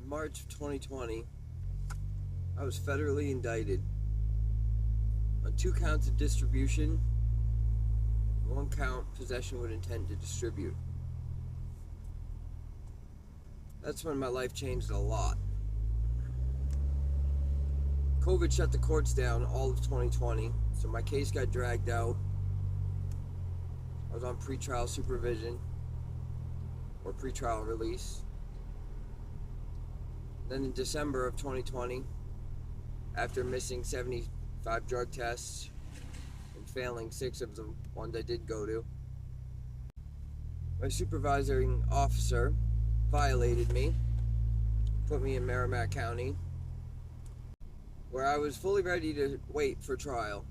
March of 2020, I was federally indicted on 2 counts of distribution, 1 count possession with intent to distribute. That's when my life changed a lot. COVID shut the courts down all of 2020, so my case got dragged out. I was on pretrial supervision or pretrial release. Then in December of 2020, after missing 75 drug tests and failing 6 of the ones I did go to, my supervising officer violated me, put me in Merrimack County, where I was fully ready to wait for trial.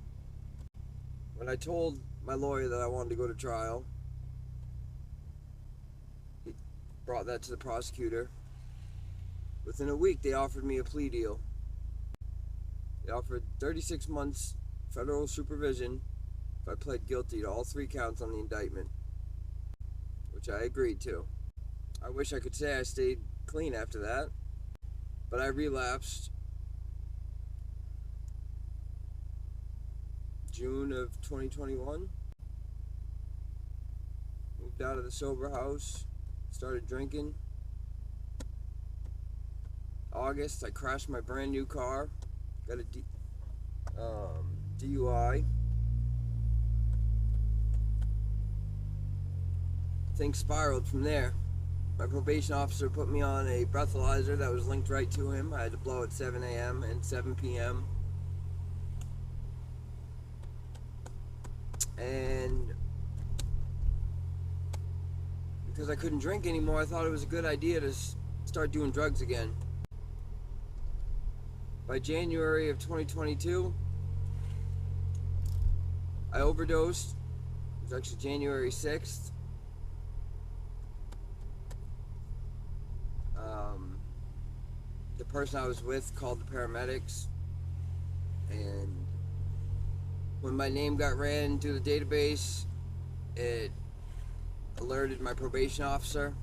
When I told my lawyer that I wanted to go to trial, he brought that to the prosecutor. Within a week, they offered me a plea deal. They offered 36 months federal supervision if I pled guilty to all 3 counts on the indictment, which I agreed to. I wish I could say I stayed clean after that, but I relapsed June of 2021. Moved out of the sober house, started drinking. August, I crashed my brand new car, got a DUI. Things spiraled from there. My probation officer put me on a breathalyzer that was linked right to him. I had to blow at 7 a.m. and 7 p.m. And because I couldn't drink anymore, I thought it was a good idea to start doing drugs again. By January of 2022, I overdosed. It was actually January 6th. The person I was with called the paramedics, and when my name got ran through the database, it alerted my probation officer.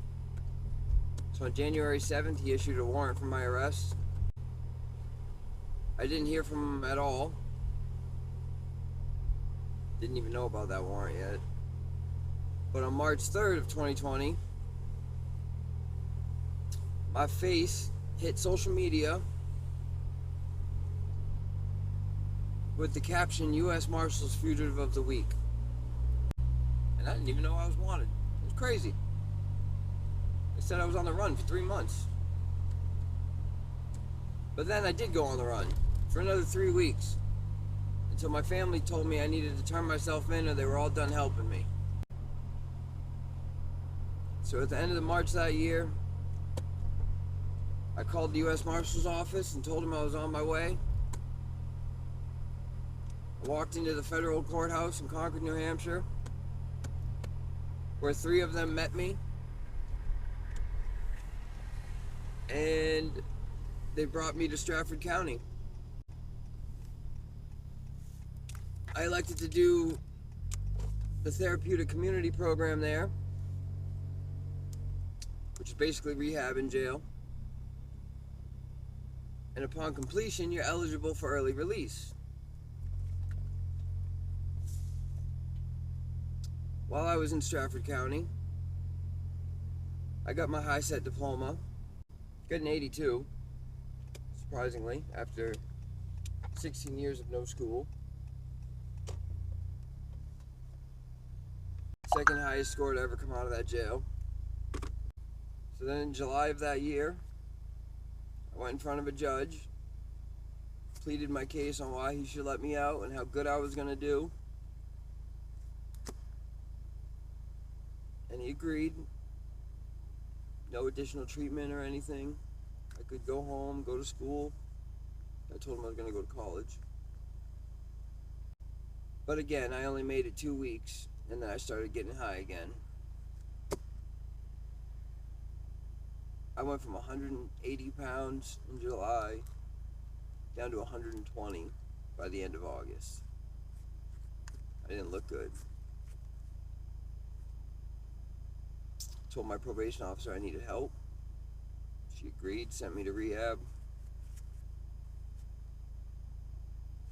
So on January 7th, he issued a warrant for my arrest. I didn't hear from him at all. Didn't even know about that warrant yet. But on March 3rd of 2020, my face hit social media with the caption, U.S. Marshals Fugitive of the Week. And I didn't even know I was wanted. It was crazy. They said I was on the run for 3 months. But then I did go on the run for another 3 weeks, until my family told me I needed to turn myself in or they were all done helping me. So at the end of March that year, I called the U.S. Marshal's office and told them I was on my way. I walked into the federal courthouse in Concord, New Hampshire, where 3 of them met me. And they brought me to Stratford County. I elected to do the therapeutic community program there, which is basically rehab in jail. And upon completion, you're eligible for early release. While I was in Stratford County, I got my high set diploma, got an 82, surprisingly, after 16 years of no school. Second highest score to ever come out of that jail. So then in July of that year, I went in front of a judge, pleaded my case on why he should let me out and how good I was going to do. And he agreed. No additional treatment or anything. I could go home, go to school. I told him I was going to go to college. But again, I only made it 2 weeks, and then I started getting high again. I went from 180 pounds in July down to 120 by the end of August. I didn't look good. Told my probation officer I needed help. She She agreed, sent me to rehab.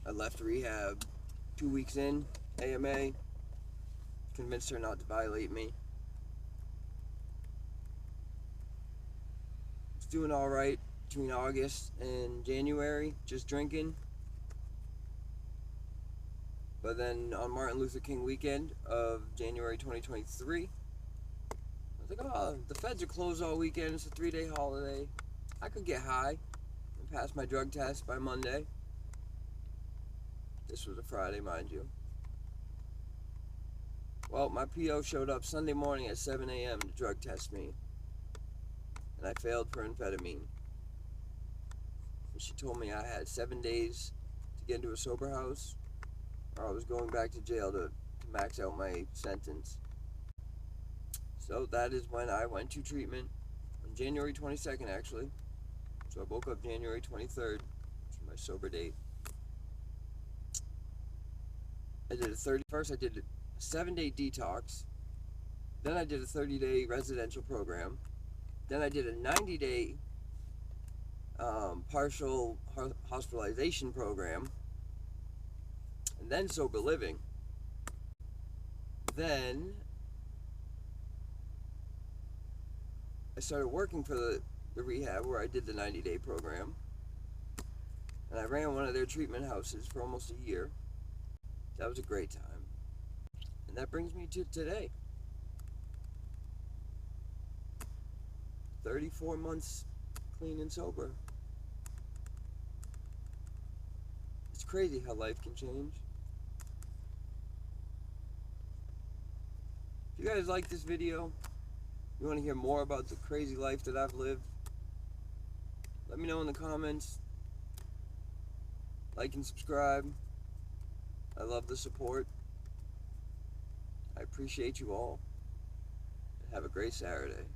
I left rehab 2 weeks in, AMA, convinced her not to violate me. Was doing alright between August and January, just drinking. But then on Martin Luther King weekend of January 2023, I was like, oh, the feds are closed all weekend. It's a 3-day holiday. I could get high and pass my drug test by Monday. This was a Friday, mind you. Well, my PO showed up Sunday morning at 7 a.m. to drug test me. And I failed for amphetamine. And she told me I had 7 days to get into a sober house, or I was going back to jail to max out my sentence. So that is when I went to treatment on January 22nd, actually. So I woke up January 23rd, which was my sober date. I did a 31st, I did a 7-day detox. Then I did a 30-day residential program. Then I did a 90-day partial hospitalization program. And then sober living. Then I started working for the rehab where I did the 90-day program. And I ran one of their treatment houses for almost a year. That was a great time. And that brings me to today. 34 months clean and sober. It's crazy how life can change. If you guys like this video, you want to hear more about the crazy life that I've lived, let me know in the comments. Like and subscribe. I love the support. I appreciate you all. And have a great Saturday.